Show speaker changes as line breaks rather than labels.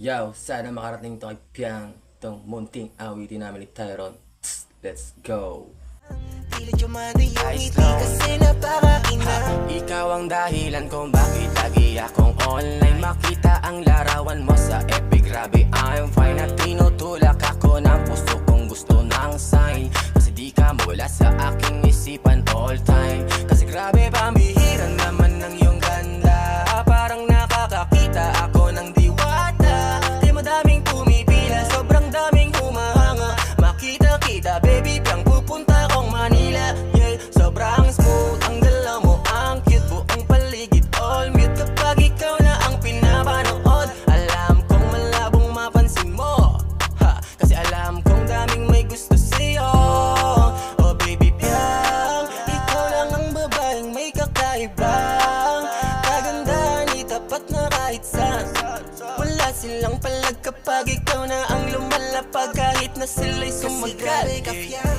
Yo, sana makarating to kay Piang, tong munting awitin namin ni Tyron. Let's go!
Pilit yung ngiti kasi napakakinang.
Ikaw ang dahilan kung bakit lagi akong online. Makita ang larawan mo sa epic, grabe I'm fine. At tinutulak ako ng puso kong gusto ng sign. Kasi di ka mawala sa aking isipan all time. Kasi grabe pambihiran naman ng iyong ganda. Parang nakakakita ako ng diwata. Di madaming pumipila, sobrang daming humahanga. Makita-kita baby, piyang pupunta akong Manila. Yeah, sobrang smooth ang dala mo, ang cute, buong paligid all mute. Kapag ikaw na ang pinapanood, alam kong malabong mapansin mo, ha, kasi alam kong daming may gusto sa'yo. Oh baby piyang, ikaw lang ang babaeng may kakaibang kagandahan, itapat na kahit saan. Wala silang palag kapag ikaw na ang lumalapag, kahit na sila'y
Kasi grabe
sumagal.
ka, Piang.